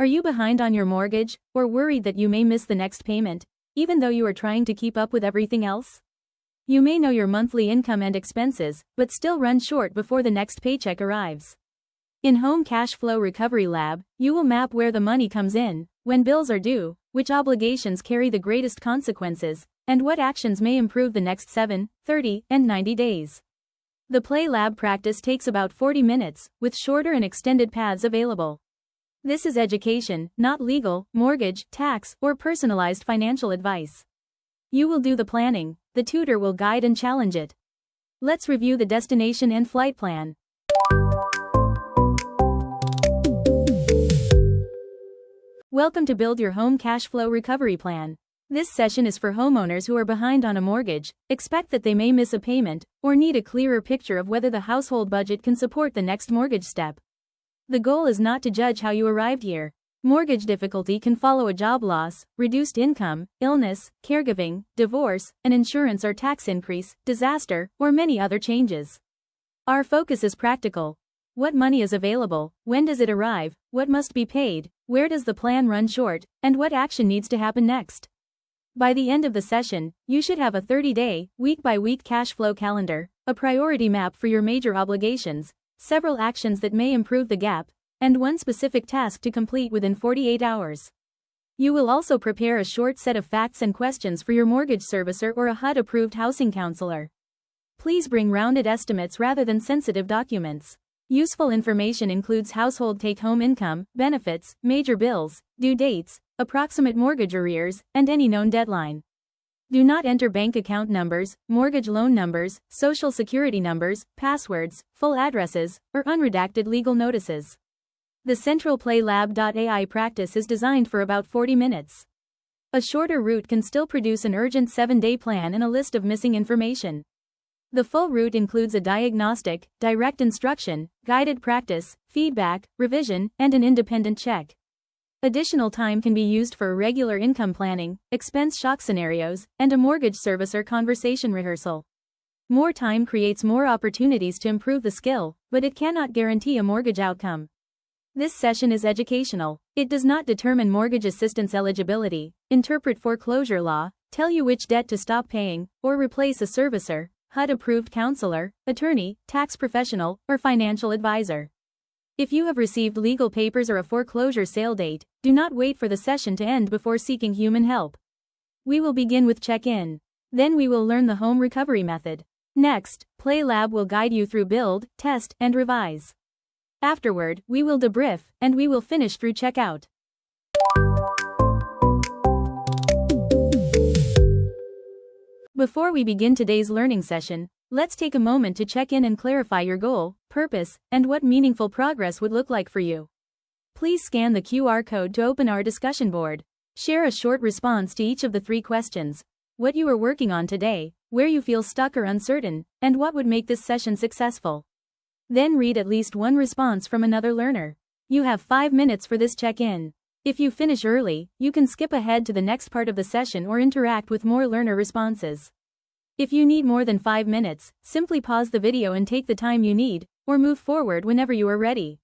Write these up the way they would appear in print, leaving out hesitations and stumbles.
Are you behind on your mortgage, or worried that you may miss the next payment, even though you are trying to keep up with everything else? You may know your monthly income and expenses, but still run short before the next paycheck arrives. In Home Cash Flow Recovery Lab, you will map where the money comes in, when bills are due, which obligations carry the greatest consequences, and what actions may improve the next 7, 30, and 90 days. The PlayLab practice takes about 40 minutes, with shorter and extended paths available. This is education, not legal, mortgage, tax, or personalized financial advice. You will do the planning, the tutor will guide and challenge it. Let's review the destination and flight plan. Welcome to Build Your Home Cash Flow Recovery Plan. This session is for homeowners who are behind on a mortgage, expect that they may miss a payment, or need a clearer picture of whether the household budget can support the next mortgage step. The goal is not to judge how you arrived here. Mortgage difficulty can follow a job loss, reduced income, illness, caregiving, divorce, an insurance or tax increase, disaster, or many other changes. Our focus is practical. What money is available, when does it arrive, what must be paid, where does the plan run short, and what action needs to happen next? By the end of the session, you should have a 30-day, week-by-week cash flow calendar, a priority map for your major obligations, several actions that may improve the gap, and one specific task to complete within 48 hours. You will also prepare a short set of facts and questions for your mortgage servicer or a HUD-approved housing counselor. Please bring rounded estimates rather than sensitive documents. Useful information includes household take-home income, benefits, major bills, due dates, approximate mortgage arrears, and any known deadline. Do not enter bank account numbers, mortgage loan numbers, social security numbers, passwords, full addresses, or unredacted legal notices. The central PlayLab AI practice is designed for about 40 minutes. A shorter route can still produce an urgent 7-day plan and a list of missing information. The full route includes a diagnostic, direct instruction, guided practice, feedback, revision, and an independent check. Additional time can be used for irregular income planning, expense shock scenarios, and a mortgage servicer conversation rehearsal. More time creates more opportunities to improve the skill, but it cannot guarantee a mortgage outcome. This session is educational. It does not determine mortgage assistance eligibility, interpret foreclosure law, tell you which debt to stop paying, or replace a servicer, HUD-approved counselor, attorney, tax professional, or financial advisor. If you have received legal papers or a foreclosure sale date, do not wait for the session to end before seeking human help. We will begin with check-in. Then we will learn the home recovery method. Next, PlayLab will guide you through build, test, and revise. Afterward, we will debrief, and we will finish through checkout. Before we begin today's learning session, let's take a moment to check in and clarify your goal, purpose, and what meaningful progress would look like for you. Please scan the QR code to open our discussion board. Share a short response to each of the 3 questions: what you are working on today, where you feel stuck or uncertain, and what would make this session successful. Then read at least one response from another learner. You have 5 minutes for this check-in. If you finish early, you can skip ahead to the next part of the session or interact with more learner responses. If you need more than 5 minutes, simply pause the video and take the time you need, or move forward whenever you are ready.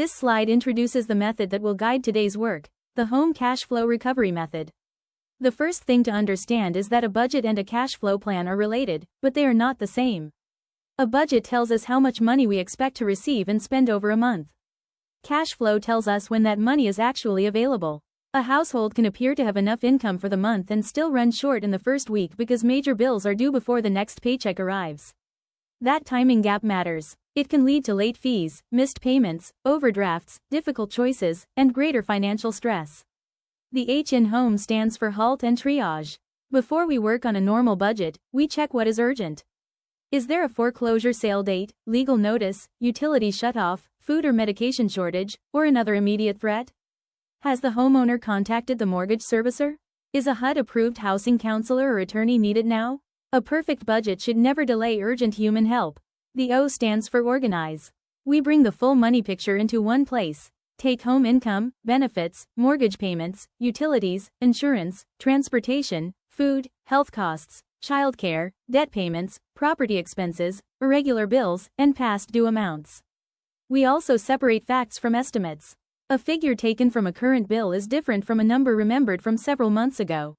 This slide introduces the method that will guide today's work, the home cash flow recovery method. The first thing to understand is that a budget and a cash flow plan are related, but they are not the same. A budget tells us how much money we expect to receive and spend over a month. Cash flow tells us when that money is actually available. A household can appear to have enough income for the month and still run short in the first week because major bills are due before the next paycheck arrives. That timing gap matters. It can lead to late fees, missed payments, overdrafts, difficult choices, and greater financial stress. The H in home stands for halt and triage. Before we work on a normal budget, we check what is urgent. Is there a foreclosure sale date, legal notice, utility shutoff, food or medication shortage, or another immediate threat? Has the homeowner contacted the mortgage servicer? Is a HUD-approved housing counselor or attorney needed now? A perfect budget should never delay urgent human help. The O stands for organize. We bring the full money picture into one place. Take home income, benefits, mortgage payments, utilities, insurance, transportation, food, health costs, childcare, debt payments, property expenses, irregular bills, and past due amounts. We also separate facts from estimates. A figure taken from a current bill is different from a number remembered from several months ago.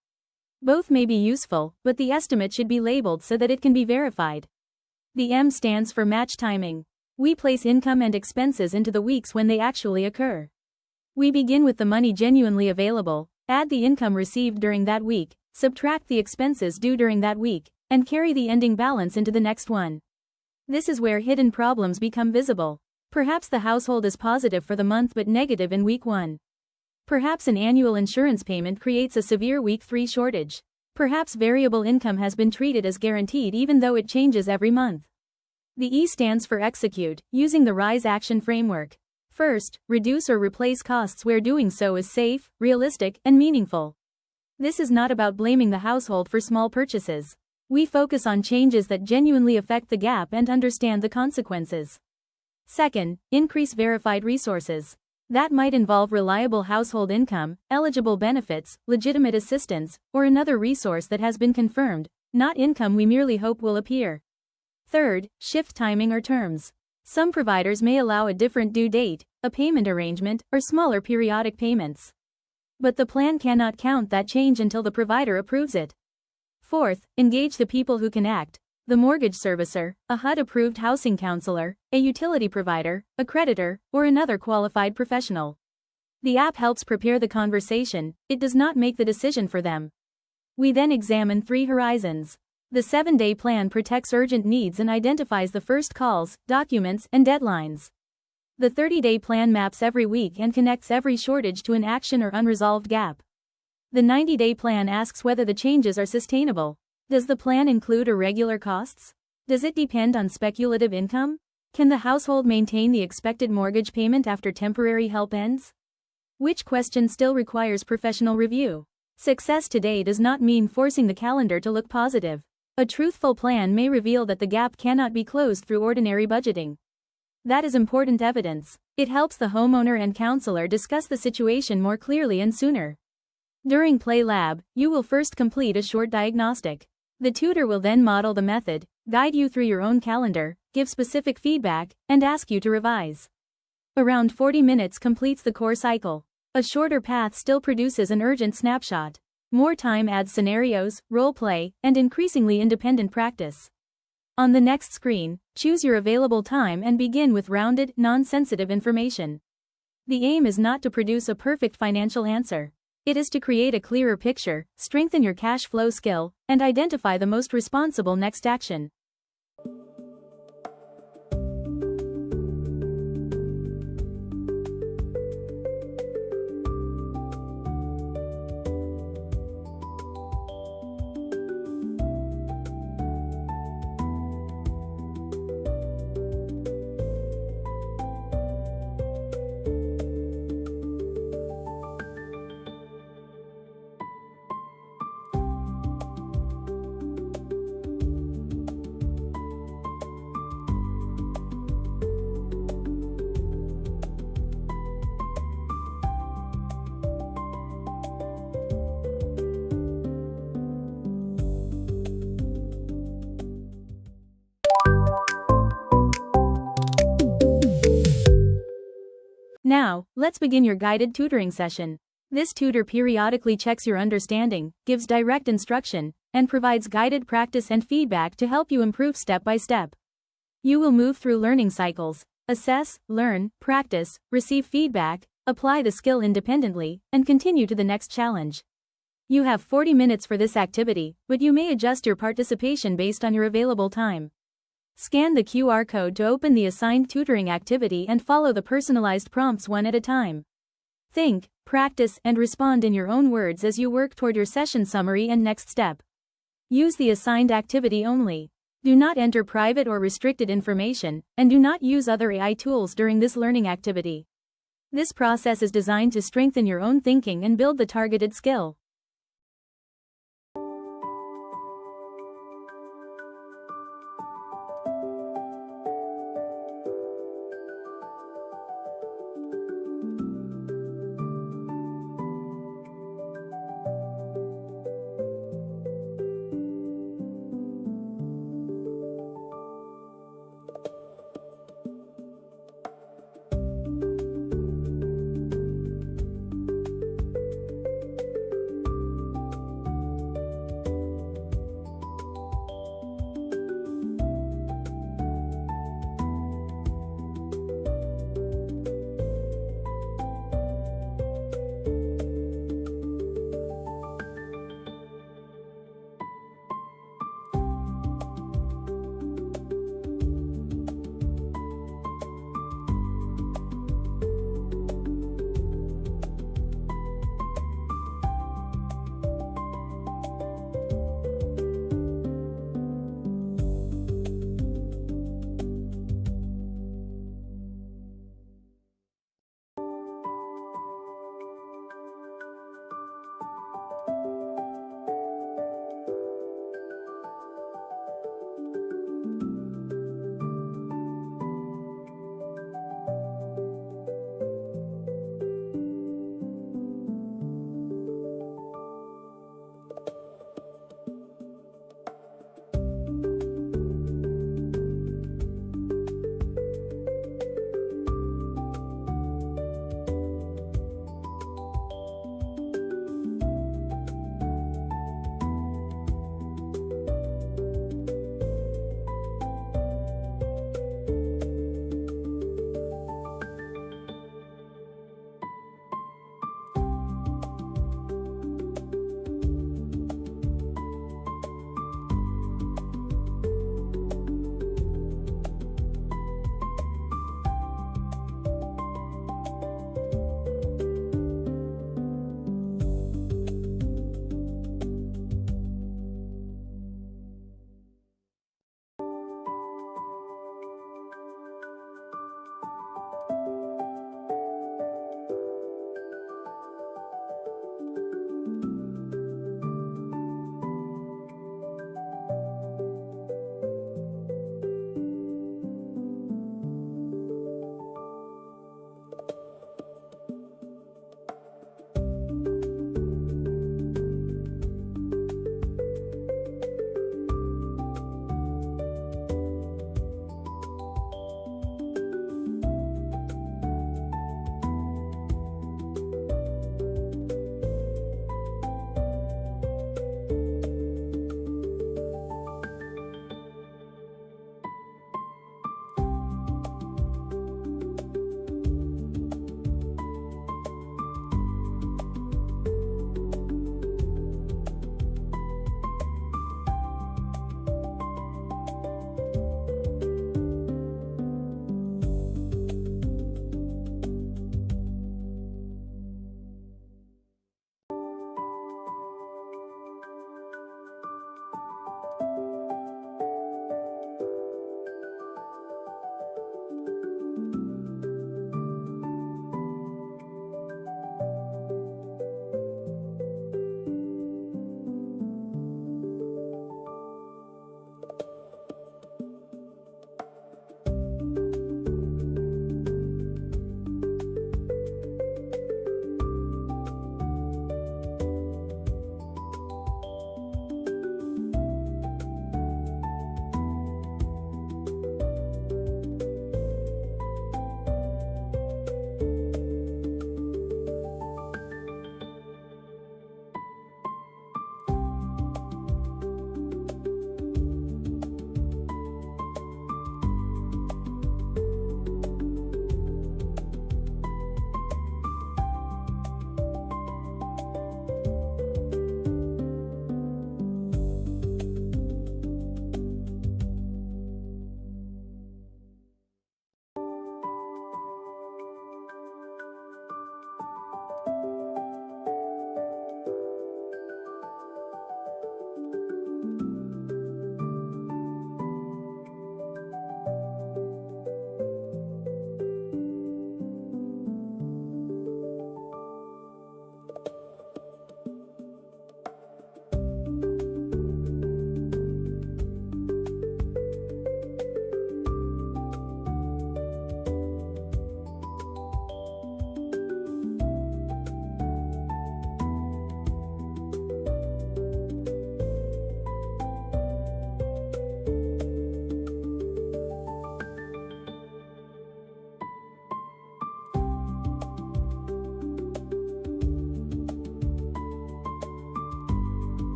Both may be useful, but the estimate should be labeled so that it can be verified. The M stands for match timing. We place income and expenses into the weeks when they actually occur. We begin with the money genuinely available, add the income received during that week, subtract the expenses due during that week, and carry the ending balance into the next one. This is where hidden problems become visible. Perhaps the household is positive for the month but negative in week 1. Perhaps an annual insurance payment creates a severe week 3 shortage. Perhaps variable income has been treated as guaranteed even though it changes every month. The E stands for execute, using the RISE action framework. First, reduce or replace costs where doing so is safe, realistic, and meaningful. This is not about blaming the household for small purchases. We focus on changes that genuinely affect the gap and understand the consequences. Second, increase verified resources. That might involve reliable household income, eligible benefits, legitimate assistance, or another resource that has been confirmed, not income we merely hope will appear. Third, shift timing or terms. Some providers may allow a different due date, a payment arrangement, or smaller periodic payments. But the plan cannot count that change until the provider approves it. Fourth, engage the people who can act. The mortgage servicer, a HUD-approved housing counselor, a utility provider, a creditor, or another qualified professional. The app helps prepare the conversation, it does not make the decision for them. We then examine 3 horizons. The 7-day plan protects urgent needs and identifies the first calls, documents, and deadlines. The 30-day plan maps every week and connects every shortage to an action or unresolved gap. The 90-day plan asks whether the changes are sustainable. Does the plan include irregular costs? Does it depend on speculative income? Can the household maintain the expected mortgage payment after temporary help ends? Which question still requires professional review? Success today does not mean forcing the calendar to look positive. A truthful plan may reveal that the gap cannot be closed through ordinary budgeting. That is important evidence. It helps the homeowner and counselor discuss the situation more clearly and sooner. During PlayLab, you will first complete a short diagnostic. The tutor will then model the method, guide you through your own calendar, give specific feedback, and ask you to revise. Around 40 minutes completes the core cycle. A shorter path still produces an urgent snapshot. More time adds scenarios, role play, and increasingly independent practice. On the next screen, choose your available time and begin with rounded, non-sensitive information. The aim is not to produce a perfect financial answer. It is to create a clearer picture, strengthen your cash flow skill, and identify the most responsible next action. Now, let's begin your guided tutoring session. This tutor periodically checks your understanding, gives direct instruction, and provides guided practice and feedback to help you improve step by step. You will move through learning cycles: assess, learn, practice, receive feedback, apply the skill independently, and continue to the next challenge. You have 40 minutes for this activity, but you may adjust your participation based on your available time. Scan the QR code to open the assigned tutoring activity and follow the personalized prompts one at a time. Think, practice, and respond in your own words as you work toward your session summary and next step. Use the assigned activity only. Do not enter private or restricted information, and do not use other AI tools during this learning activity. This process is designed to strengthen your own thinking and build the targeted skill.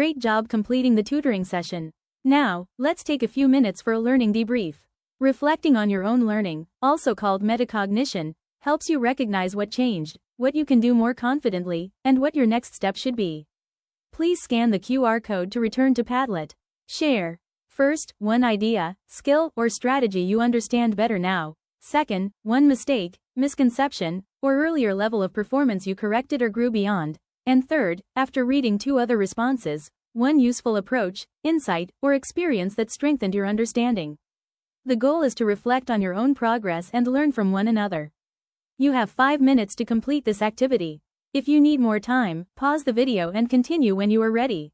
Great job completing the tutoring session. Now, let's take a few minutes for a learning debrief. Reflecting on your own learning, also called metacognition, helps you recognize what changed, what you can do more confidently, and what your next step should be. Please scan the QR code to return to Padlet. Share. First, one idea, skill, or strategy you understand better now. Second, one mistake, misconception, or earlier level of performance you corrected or grew beyond. And third, after reading 2 other responses, one useful approach, insight, or experience that strengthened your understanding. The goal is to reflect on your own progress and learn from one another. You have 5 minutes to complete this activity. If you need more time, pause the video and continue when you are ready.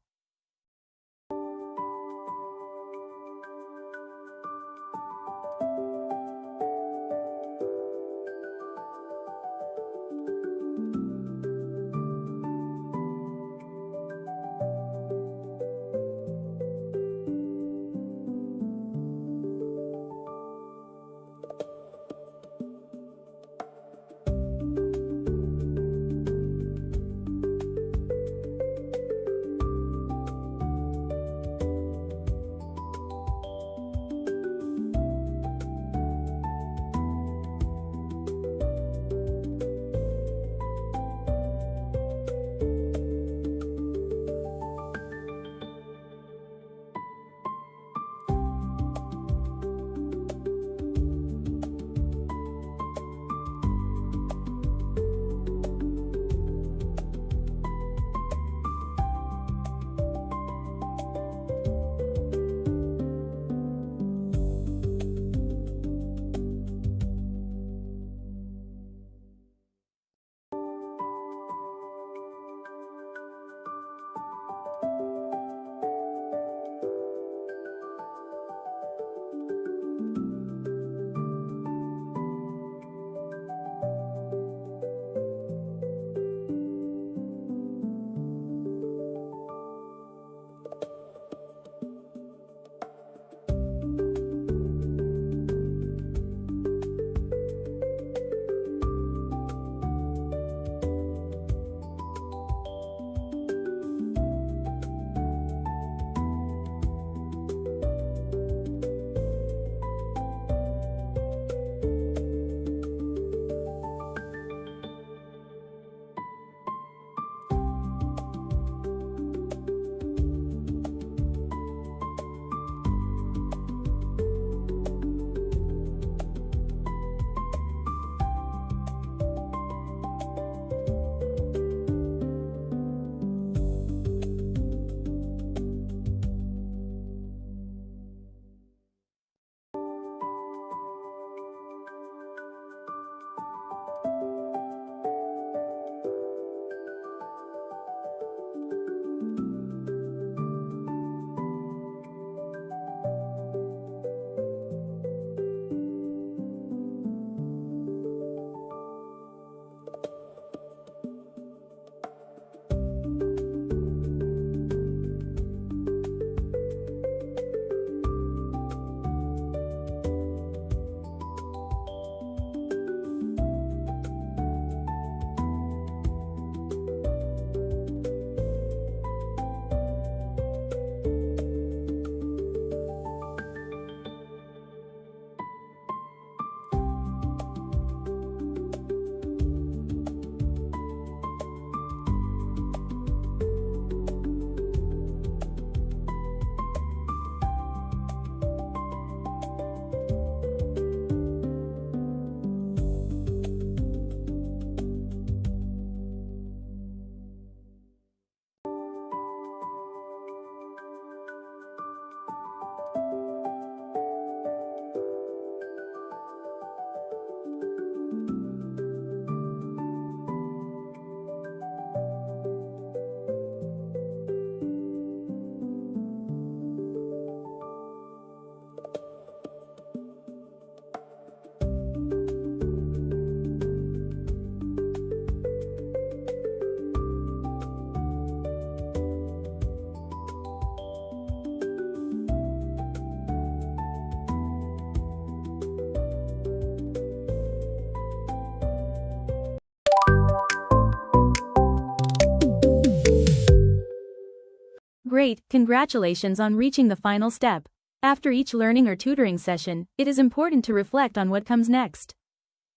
Great, congratulations on reaching the final step. After each learning or tutoring session, it is important to reflect on what comes next.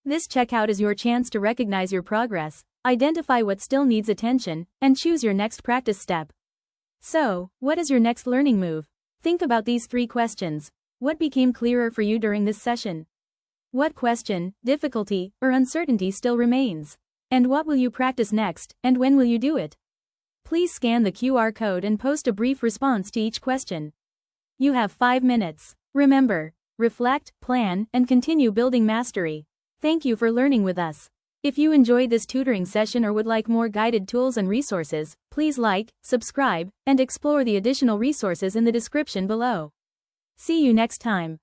This checkout is your chance to recognize your progress, identify what still needs attention, and choose your next practice step. So, what is your next learning move? Think about these 3 questions. What became clearer for you during this session? What question, difficulty, or uncertainty still remains? And what will you practice next, and when will you do it? Please scan the QR code and post a brief response to each question. You have 5 minutes. Remember, reflect, plan, and continue building mastery. Thank you for learning with us. If you enjoyed this tutoring session or would like more guided tools and resources, please like, subscribe, and explore the additional resources in the description below. See you next time.